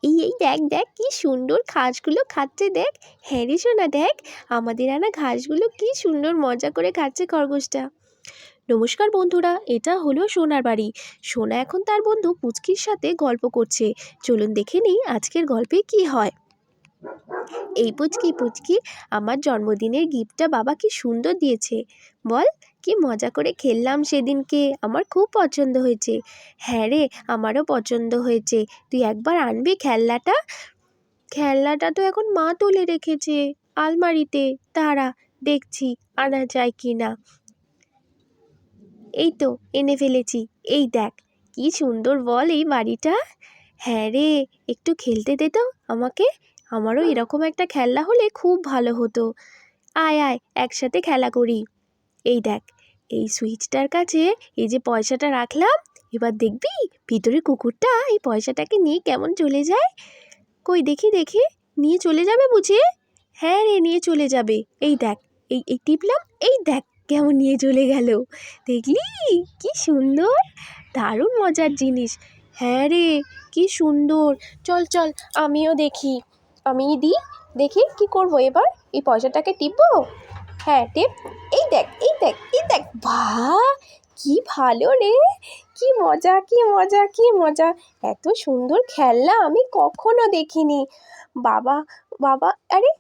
এই দেখ দেখ কি সুন্দর ঘাসগুলো খাচ্ছে দেখ। হ্যাঁ রে সোনা, দেখ আমাদের আনা ঘাসগুলো কি সুন্দর মজা করে খাচ্ছে খরগোশটা। নমস্কার বন্ধুরা, এটা হলো সোনার বাড়ি। সোনা এখন তার বন্ধু পুচকির সাথে গল্প করছে। চলুন দেখে নিই আজকের গল্পে কি হয়। এই পুচকি পুচকি, আমার জন্মদিনের গিফটটা বাবা কি সুন্দর দিয়েছে বল। কি মজা করে খেললাম সেদিনকে, আমার খুব পছন্দ হয়েছে। হ্যাঁ রে, আমারও পছন্দ হয়েছে। তুই একবার আনবি খেলনাটা? খেলনাটা তো এখন মা তুলে রেখেছে আলমারিতে, দাঁড়া দেখছি আনা যায় কি না। এই তো এনে ফেলেছি। এই দেখ কি সুন্দর বল এই বাড়িটা। হ্যাঁ রে, একটু খেলতে দে তো আমাকে। আমারও এরকম একটা খেলনা হলে খুব ভালো হতো। আয় আয় একসাথে খেলা করি। এই দেখ, এই সুইচটার কাছে এই যে পয়সাটা রাখলাম, এবার দেখবি ভিতরে কুকুরটা এই পয়সাটাকে নিয়ে কেমন চলে যায়। কই দেখি দেখি, নিয়ে চলে যাবে বুঝি? হ্যাঁ রে, নিয়ে চলে যাবে। এই দেখ, এই এই টিপলাম, এই দেখ কেমন নিয়ে চলে গেল। দেখলি কি সুন্দর, দারুণ মজার জিনিস। হ্যাঁ রে, কি সুন্দর। চল চল আমিও দেখি, আমি দিই, দেখি কি করবো এবার। এই পয়সাটাকে টিপবো। হ্যাঁ টিপ। এই দেখ এই দেখ এই দেখ, বাহ কি ভালো রে, কি মজা কি মজা কি মজা। এত সুন্দর খেলনা আমি কখনো দেখিনি। বাবা বাবা, আরে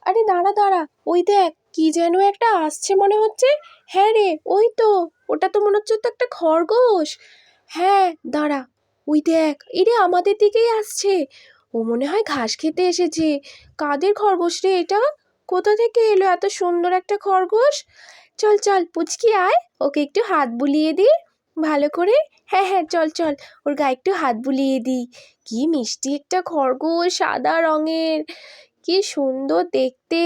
আরে দাঁড়া দাঁড়া, ওই দেখ কি যেন একটা আসছে মনে হচ্ছে। হ্যাঁ রে, ওই তো, ওটা তো মনে হচ্ছে তো একটা খরগোশ। হ্যাঁ দাঁড়া, ওই দেখ এরে আমাদের দিকেই আসছে। ও মনে হয় ঘাস খেতে এসেছে। কাদের খরগোশ রে এটা? কোথা থেকে এলো এত সুন্দর একটা খরগোশ? চল চল পুচকি আয়, ওকে একটু হাত বুলিয়ে দি ভালো করে। হ্যাঁ হ্যাঁ চল চল, ওর গায়ে একটু হাত বুলিয়ে দিই। কি মিষ্টি একটা খরগোশ, সাদা রঙের, কি সুন্দর দেখতে।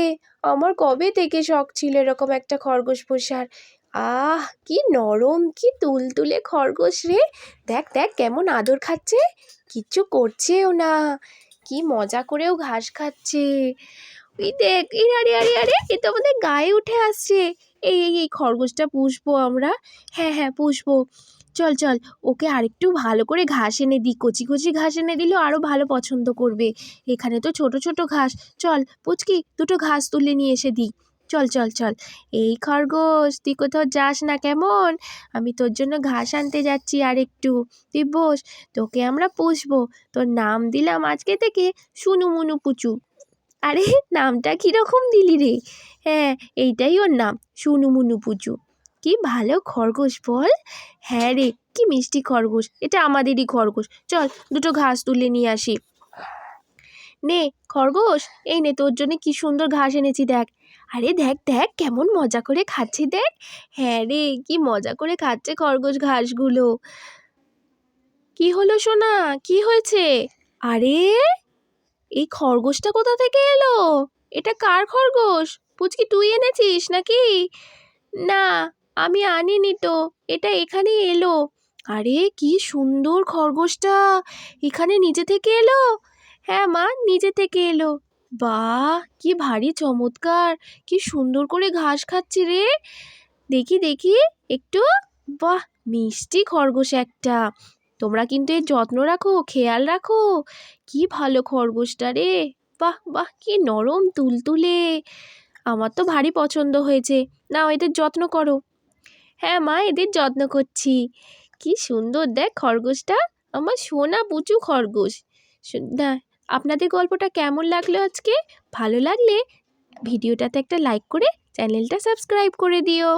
আমার কবে থেকে শখ ছিল এরকম একটা খরগোশ পোষার। আহ কি নরম, কি তুলতুলে খরগোশ রে। দেখ দেখ কেমন আদর খাচ্ছে, কিচ্ছু করছেও না, কি মজা করেও ঘাস খাচ্ছে। ওই দেখ, এই আরে আরে আরে, এ তো আমাদের গায়ে উঠে আসছে। এই খরগোশটা পুষবো আমরা। হ্যাঁ হ্যাঁ পুষবো। চল চল, ওকে আরেকটু ভালো করে ঘাস এনে দিই, কচি কচি ঘাস এনে দিলেও আরও ভালো পছন্দ করবে। এখানে তো ছোট ছোট ঘাস। চল পুচকি, দুটো ঘাস তুলে নিয়ে এসে দিই। চল চল চল। এই খরগোশ, তুই কোথাও যাস না কেমন, আমি তোর জন্য ঘাস আনতে যাচ্ছি আর একটু, তুই বস। তোকে আমরা পুষবো, তোর নাম দিলাম আজকে থেকে সুনু মুনু পুচু। আরে নামটা কীরকম দিলি রে? হ্যাঁ এইটাই ওর নাম, সুনু মুনু পুচু। কি ভালো খরগোশ বল। হ্যাঁ রে, কি মিষ্টি খরগোশ, এটা আমাদেরই খরগোশ। চল দুটো ঘাস তুলে নিয়ে আসি। নে খরগোশ, এই নে তোর জন্য কি সুন্দর ঘাস এনেছি দেখ। আরে দেখ দেখ কেমন মজা করে খাচ্ছে দেখ। হ্যাঁ রে, কি মজা করে খাচ্ছে খরগোশ ঘাসগুলো। কি হলো সোনা, কি হয়েছে? আরে এই খরগোশটা কোথা থেকে এলো? এটা কার খরগোশ? পুচকি তুই এনেছিস নাকি? না, আমি আনিনি তো, এটা এখানেই এলো। আরে কি সুন্দর খরগোশটা, এখানে নিজে থেকে এলো। হ্যাঁ মা, নিজে থেকে এলো। বাহ কি ভারী চমৎকার, কি সুন্দর করে ঘাস খাচ্ছে রে। দেখি দেখি একটু। বাহ মিষ্টি খরগোশ একটা। তোমরা কিন্তু এর যত্ন রাখো, খেয়াল রাখো। কি ভালো খরগোশটা রে। বাহ বাহ, কি নরম তুলতুলে, আমার তো ভারী পছন্দ হয়েছে। নাও এদের যত্ন করো। হ্যাঁ মা, এদের যত্ন করছি। কি সুন্দর দেখ খরগোশটা, আমার সোনা পুচু খরগোশ। না, আপনাদের গল্পটা কেমন লাগলো আজকে? ভালো লাগলে ভিডিওটাতে একটা লাইক করে চ্যানেলটা সাবস্ক্রাইব করে দিও।